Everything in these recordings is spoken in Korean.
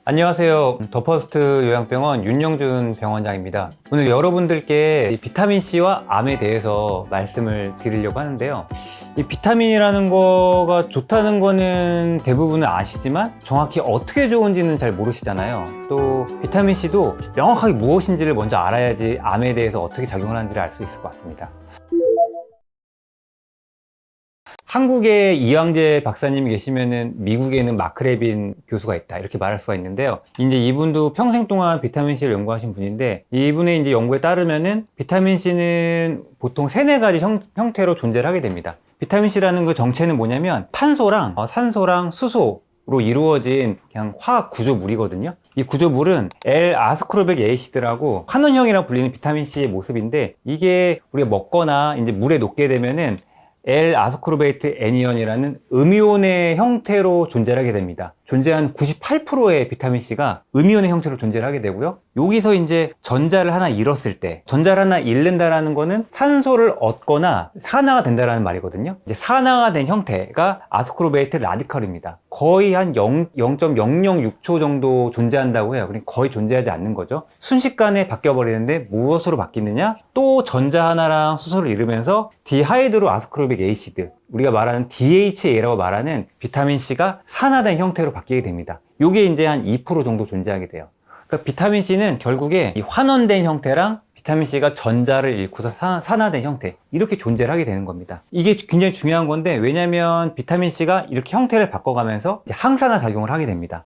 안녕하세요. 더퍼스트 요양병원 윤영준 병원장입니다. 오늘 여러분들께 이 비타민C와 암에 대해서 말씀을 드리려고 하는데요. 이 비타민이라는 거가 좋다는 거는 대부분은 아시지만 정확히 어떻게 좋은지는 잘 모르시잖아요. 또 비타민C도 명확하게 무엇인지를 먼저 알아야지 암에 대해서 어떻게 작용을 하는지를 알 수 있을 것 같습니다. 한국에 이황재 박사님이 계시면은 미국에는 마크 레빈 교수가 있다 이렇게 말할 수가 있는데요. 이제 이분도 평생 동안 비타민C를 연구하신 분인데 이분의 이제 연구에 따르면은 비타민C는 보통 세네 가지 형태로 존재를 하게 됩니다. 비타민C라는 그 정체는 뭐냐면 탄소랑 산소랑 수소 로 이루어진 그냥 화학 구조물이거든요. 이 구조물은 L-아스코르빅 애시드라고 환원형이라고 불리는 비타민C의 모습인데 이게 우리가 먹거나 이제 물에 녹게 되면은 L-아스코르베이트 애니언이라는 음이온의 형태로 존재하게 됩니다. 존재한 98%의 비타민C가 음이온의 형태로 존재를 하게 되고요. 여기서 이제 전자를 하나 잃었을 때, 전자를 하나 잃는다라는 거는 산소를 얻거나 산화가 된다라는 말이거든요. 이제 산화가 된 형태가 아스코르베이트 라디컬입니다. 거의 한 0.006초 정도 존재한다고 해요. 그러니까 거의 존재하지 않는 거죠. 순식간에 바뀌어버리는데 무엇으로 바뀌느냐? 또 전자 하나랑 수소를 잃으면서 디하이드로 아스코르빅 애시드, 우리가 말하는 DHA라고 말하는 비타민C가 산화된 형태로 바뀌게 됩니다. 이게 이제 한 2% 정도 존재하게 돼요. 그러니까 비타민C는 결국에 이 환원된 형태랑 비타민C가 전자를 잃고서 산화된 형태, 이렇게 존재를 하게 되는 겁니다. 이게 굉장히 중요한 건데, 왜냐면 비타민C가 이렇게 형태를 바꿔가면서 이제 항산화 작용을 하게 됩니다.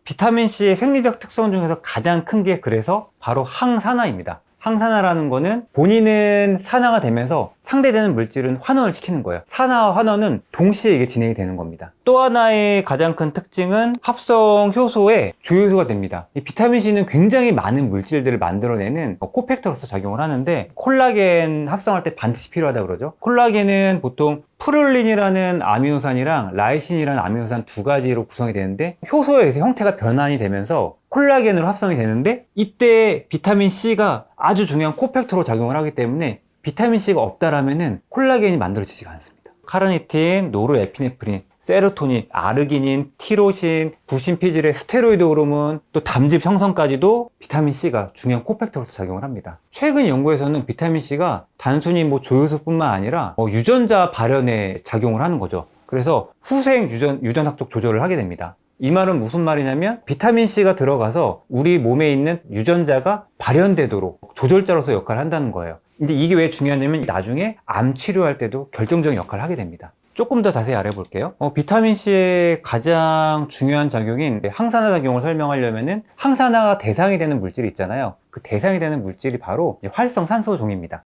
비타민C의 생리적 특성 중에서 가장 큰 게 그래서 바로 항산화입니다. 항산화라는 거는 본인은 산화가 되면서 상대되는 물질은 환원을 시키는 거예요. 산화와 환원은 동시에 이게 진행이 되는 겁니다. 또 하나의 가장 큰 특징은 합성 효소의 조효소가 됩니다. 이 비타민C는 굉장히 많은 물질들을 만들어내는 코팩터로서 작용을 하는데, 콜라겐 합성할 때 반드시 필요하다고 그러죠. 콜라겐은 보통 프룰린이라는 아미노산이랑 라이신이라는 아미노산 두 가지로 구성이 되는데, 효소에 의해서 형태가 변환이 되면서 콜라겐으로 합성이 되는데, 이때 비타민C가 아주 중요한 코팩터로 작용을 하기 때문에 비타민C가 없다라면은 콜라겐이 만들어지지가 않습니다. 카르니틴, 노르에피네프린, 세로토닌, 아르기닌, 티로신, 부신피질의 스테로이드 호르몬, 또 담즙 형성까지도 비타민C가 중요한 코팩터로서 작용을 합니다. 최근 연구에서는 비타민C가 단순히 조효소뿐만 아니라 유전자 발현에 작용을 하는 거죠. 그래서 후생 유전학적 조절을 하게 됩니다. 이 말은 무슨 말이냐면 비타민C가 들어가서 우리 몸에 있는 유전자가 발현되도록 조절자로서 역할을 한다는 거예요. 근데 이게 왜 중요하냐면 나중에 암 치료할 때도 결정적인 역할을 하게 됩니다. 조금 더 자세히 알아볼게요. 비타민C의 가장 중요한 작용인 항산화 작용을 설명하려면은 항산화가 대상이 되는 물질이 있잖아요. 그 대상이 되는 물질이 바로 활성산소종입니다.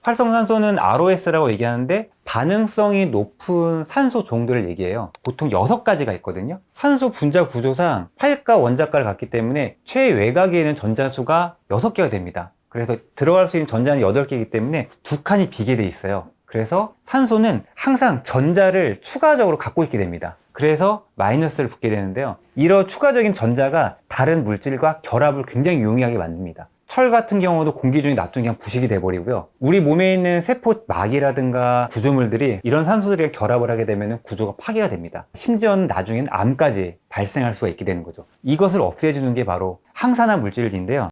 활성산소는 ROS라고 얘기하는데 반응성이 높은 산소종들을 얘기해요. 보통 6가지가 있거든요. 산소 분자 구조상 활과 원자과를 갖기 때문에 최외곽에 는 전자수가 6개가 됩니다. 그래서 들어갈 수 있는 전자는 8개이기 때문에 2칸이 비게 돼 있어요. 그래서 산소는 항상 전자를 추가적으로 갖고 있게 됩니다. 그래서 마이너스를 붙게 되는데요. 이런 추가적인 전자가 다른 물질과 결합을 굉장히 용이하게 만듭니다. 철 같은 경우도 공기 중에 나중에 그냥 부식이 돼버리고요. 우리 몸에 있는 세포막이라든가 구조물들이 이런 산소들이랑 결합을 하게 되면 구조가 파괴가 됩니다. 심지어는 나중에는 암까지 발생할 수가 있게 되는 거죠. 이것을 없애주는 게 바로 항산화 물질인데요.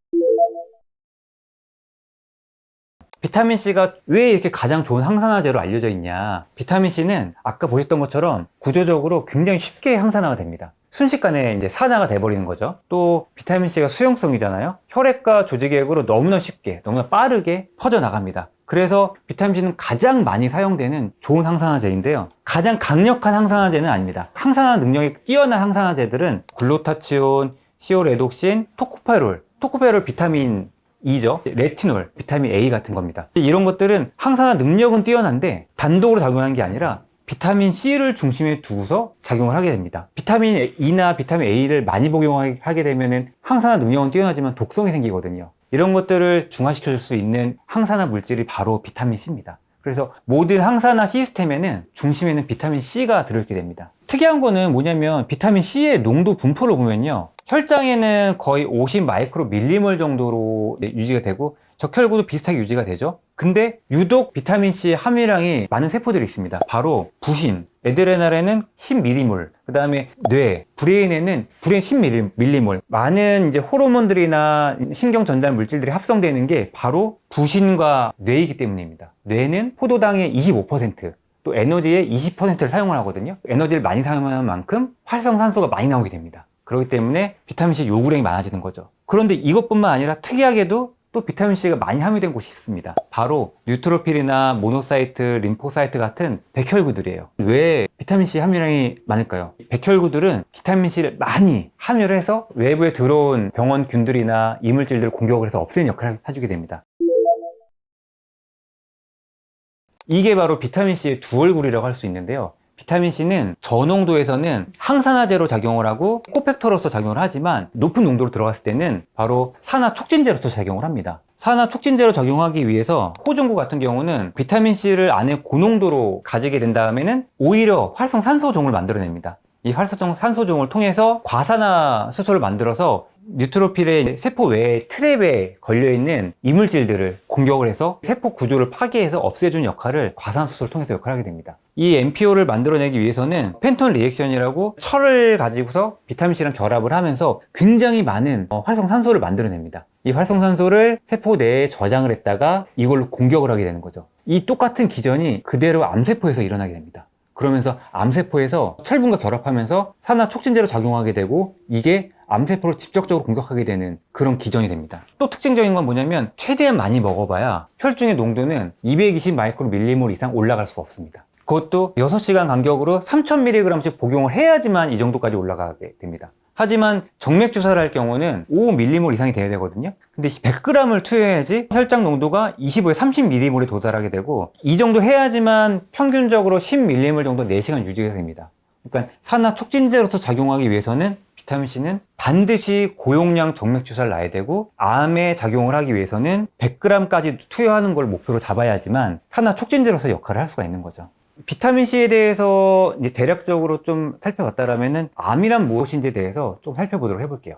비타민C가 왜 이렇게 가장 좋은 항산화제로 알려져 있냐? 비타민C는 아까 보셨던 것처럼 구조적으로 굉장히 쉽게 항산화가 됩니다. 순식간에 이제 산화가 돼버리는 거죠. 또 비타민C가 수용성이잖아요. 혈액과 조직액으로 너무나 쉽게, 너무나 빠르게 퍼져나갑니다. 그래서 비타민C는 가장 많이 사용되는 좋은 항산화제인데요. 가장 강력한 항산화제는 아닙니다. 항산화 능력이 뛰어난 항산화제들은 글루타치온, 시오레독신, 토코페롤 비타민 E죠. 레티놀, 비타민 A 같은 겁니다. 이런 것들은 항산화 능력은 뛰어난데 단독으로 작용하는 게 아니라 비타민 C를 중심에 두고서 작용을 하게 됩니다. 비타민 E나 비타민 A를 많이 복용하게 되면 항산화 능력은 뛰어나지만 독성이 생기거든요. 이런 것들을 중화시켜줄 수 있는 항산화 물질이 바로 비타민 C입니다. 그래서 모든 항산화 시스템에는 중심에는 비타민 C가 들어있게 됩니다. 특이한 거는 뭐냐면 비타민 C의 농도 분포를 보면요. 혈장에는 거의 50 마이크로 밀리몰 정도로 유지가 되고 적혈구도 비슷하게 유지가 되죠. 근데 유독 비타민C 함유량이 많은 세포들이 있습니다. 바로 부신, 에드레날에는 10m몰, 그 다음에 뇌, 브레인에는 브레인 10m몰. 많은 이제 호르몬들이나 신경 전달 물질들이 합성되는 게 바로 부신과 뇌이기 때문입니다. 뇌는 포도당의 25%, 또 에너지의 20%를 사용을 하거든요. 에너지를 많이 사용하는 만큼 활성산소가 많이 나오게 됩니다. 그렇기 때문에 비타민C 요구량이 많아지는 거죠. 그런데 이것뿐만 아니라 특이하게도 또 비타민C가 많이 함유된 곳이 있습니다. 바로 뉴트로필이나 모노사이트, 림포사이트 같은 백혈구들이에요. 왜 비타민C 함유량이 많을까요? 백혈구들은 비타민C를 많이 함유를 해서 외부에 들어온 병원균들이나 이물질들을 공격을 해서 없애는 역할을 해주게 됩니다. 이게 바로 비타민C의 두 얼굴이라고 할 수 있는데요. 비타민C는 저농도에서는 항산화제로 작용을 하고 코팩터로서 작용을 하지만 높은 농도로 들어갔을 때는 바로 산화 촉진제로서 작용을 합니다. 산화 촉진제로 작용하기 위해서 호중구 같은 경우는 비타민C를 안에 고농도로 가지게 된 다음에는 오히려 활성산소종을 만들어냅니다. 이 활성산소종을 통해서 과산화 수소를 만들어서 뉴트로필의 세포 외의 트랩에 걸려있는 이물질들을 공격을 해서 세포 구조를 파괴해서 없애주는 역할을 과산화수소를 통해서 역할을 하게 됩니다. 이 MPO를 만들어내기 위해서는 펜톤 리액션이라고 철을 가지고서 비타민C랑 결합을 하면서 굉장히 많은 활성산소를 만들어냅니다. 이 활성산소를 세포 내에 저장을 했다가 이걸로 공격을 하게 되는 거죠. 이 똑같은 기전이 그대로 암세포에서 일어나게 됩니다. 그러면서 암세포에서 철분과 결합하면서 산화 촉진제로 작용하게 되고 이게 암세포를 직접적으로 공격하게 되는 그런 기전이 됩니다. 또 특징적인 건 뭐냐면 최대한 많이 먹어봐야 혈중의 농도는 220 마이크로밀리몰 이상 올라갈 수가 없습니다. 그것도 6시간 간격으로 3000mg씩 복용을 해야지만 이 정도까지 올라가게 됩니다. 하지만 정맥 주사를 할 경우는 5m몰 이상이 돼야 되거든요. 근데 100g을 투여해야지 혈장 농도가 25에서 30m몰에 도달하게 되고 이 정도 해야지만 평균적으로 10m몰 정도 4시간 유지가 됩니다. 그러니까 산화 촉진제로서 작용하기 위해서는 비타민C는 반드시 고용량 정맥 주사를 놔야 되고 암에 작용을 하기 위해서는 100g까지 투여하는 걸 목표로 잡아야지만 산화 촉진제로서 역할을 할 수가 있는 거죠. 비타민C에 대해서 이제 대략적으로 좀 살펴봤다면은 암이란 무엇인지에 대해서 좀 살펴보도록 해볼게요.